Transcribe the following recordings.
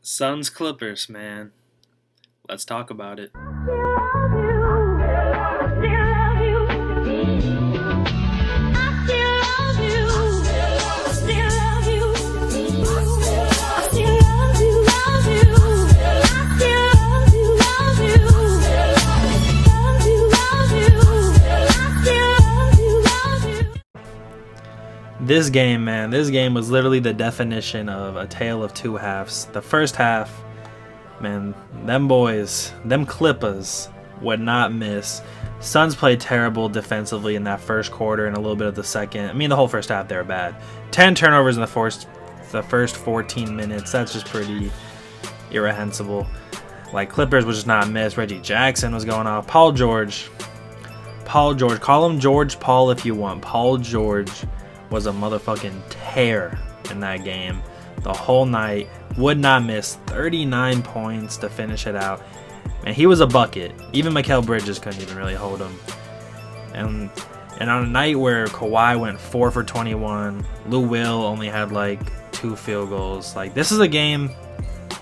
Suns Clippers, man. Let's talk about it. This game, man, this game was literally the definition of a tale of two halves. The first half, man, them boys, them Clippers would not miss. Suns played terrible defensively in that first quarter and a little bit of the second. I mean, the whole first half, they were bad. 10 turnovers in the first 14 minutes. That's just pretty irrehensible. Like, Clippers would just not miss. Reggie Jackson was going off. Paul George, call him George Paul if you want. Paul George was a motherfucking tear in that game the whole night. Would not miss. 39 points to finish it out. And he was a bucket. Even Mikal Bridges couldn't even really hold him. And on a night where Kawhi went 4 for 21, Lou Will only had like 2 field goals. Like, this is a game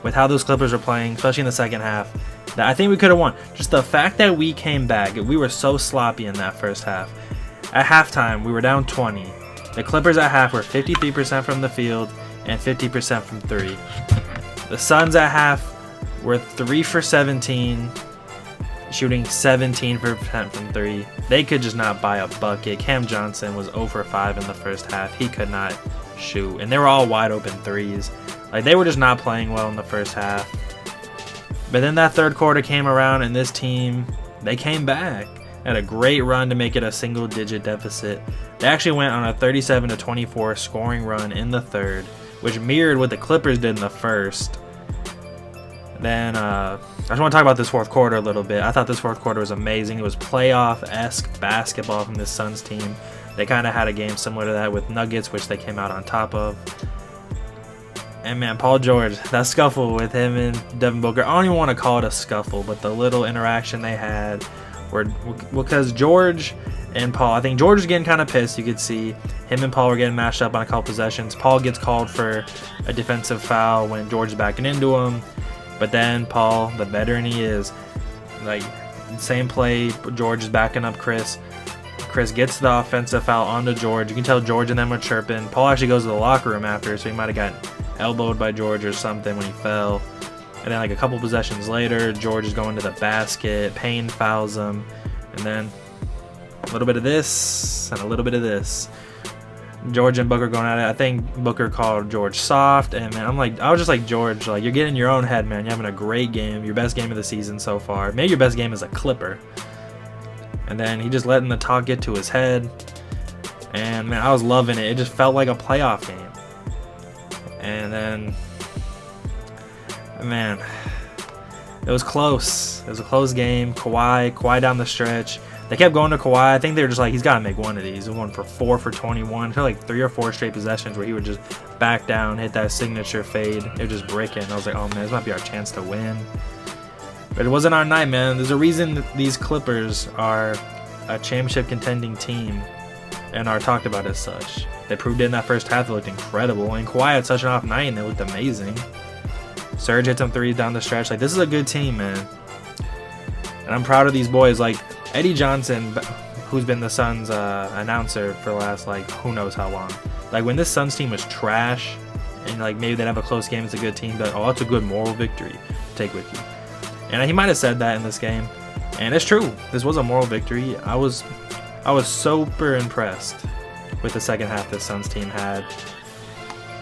with how those Clippers were playing, especially in the second half, that I think we could have won. Just the fact that we came back, we were so sloppy in that first half. At halftime, we were down 20. The Clippers at half were 53% from the field and 50% from 3. The Suns at half were 3 for 17, shooting 17% from 3. They could just not buy a bucket. Cam Johnson was 0 for 5 in the first half. He could not shoot, and they were all wide open threes. Like, they were just not playing well in the first half. But then that third quarter came around, and this team, they came back. Had a great run to make it a single-digit deficit. They actually went on a 37-24 scoring run in the third, which mirrored what the Clippers did in the first. Then I just want to talk about this fourth quarter a little bit. I thought this fourth quarter was amazing. It was playoff-esque basketball from this Suns team. They kind of had a game similar to that with Nuggets, which they came out on top of. And man, Paul George, that scuffle with him and Devin Booker, I don't even want to call it a scuffle, but the little interaction they had, because George and Paul, I think George was getting kind of pissed. You could see him and Paul were getting mashed up on a couple possessions. Paul gets called for a defensive foul when George is backing into him. But then Paul, the veteran he is, like, same play, George is backing up Chris. Chris gets the offensive foul onto George. You can tell George and them are chirping. Paul actually goes to the locker room after, so he might have got elbowed by George or something when he fell. And then like a couple possessions later, George is going to the basket. Payne fouls him. And then a little bit of this and a little bit of this. George and Booker going at it. I think Booker called George soft. And man, I was just like, George, like, you're getting in your own head, man. You're having a great game. Your best game of the season so far. Maybe your best game as a Clipper. And then he just letting the talk get to his head. And man, I was loving it. It just felt like a playoff game. And then, man, it was close. It was a close game. Kawhi down the stretch. They kept going to Kawhi. I think they were just like, he's got to make one of these. He went for 4 for 21. It felt like 3 or 4 straight possessions where he would just back down, hit that signature fade. It was just breaking. I was like, oh man, this might be our chance to win. But it wasn't our night, man. There's a reason that these Clippers are a championship contending team and are talked about as such. They proved it in that first half. They looked incredible. And Kawhi had such an off night and they looked amazing. Serge hit some threes down the stretch. Like, this is a good team, man. And I'm proud of these boys. Like, Eddie Johnson, who's been the Suns announcer for the last, like, who knows how long. Like, when this Suns team was trash and, like, maybe they'd have a close game, it's a good team, but, oh, that's a good moral victory to take with you. And he might have said that in this game. And it's true. This was a moral victory. I was super impressed with the second half this Suns team had.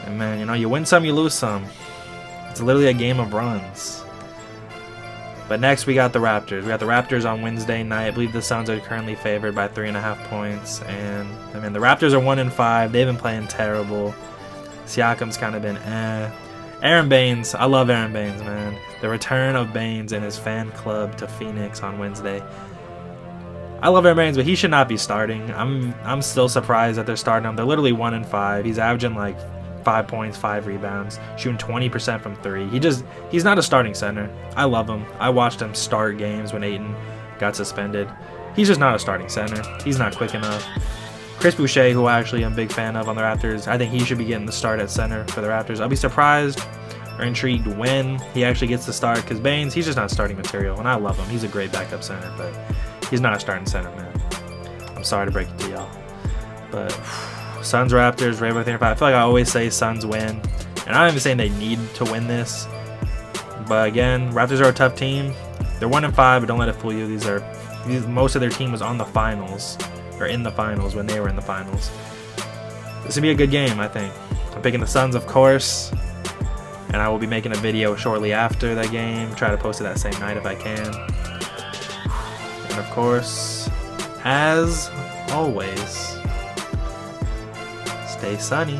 And, man, you know, you win some, you lose some. It's literally a game of runs. But next we got the Raptors. We got the Raptors on Wednesday night. I believe the Suns are currently favored by 3.5 points. And, I mean, the Raptors are 1-5. They've been playing terrible. Siakam's kind of been Aron Baynes. I love Aron Baynes, man. The return of Baynes and his fan club to Phoenix on Wednesday. I love Aron Baynes, but he should not be starting. I'm still surprised that they're starting him. They're literally 1-5. He's averaging like 5 points, 5 rebounds, shooting 20% from 3. He's not a starting center. I love him. I watched him start games when Ayton got suspended. He's just not a starting center. He's not quick enough. Chris Boucher, who I actually am a big fan of on the Raptors, I think he should be getting the start at center for the Raptors. I'll be surprised are intrigued when he actually gets to start, because Baynes, he's just not starting material, and I love him. He's a great backup center, but he's not a starting center, man. I'm sorry to break it to y'all. But Suns, Raptors, Rainbow Thing. I feel like I always say Suns win, and I'm not even saying they need to win this. But again, Raptors are a tough team. They're 1-5, but don't let it fool you. Most of their team was on the finals, or in the finals when they were in the finals. This will be a good game, I think. I'm picking the Suns, of course, and I will be making a video shortly after that game. Try to post it that same night if I can. And of course, as always, stay sunny.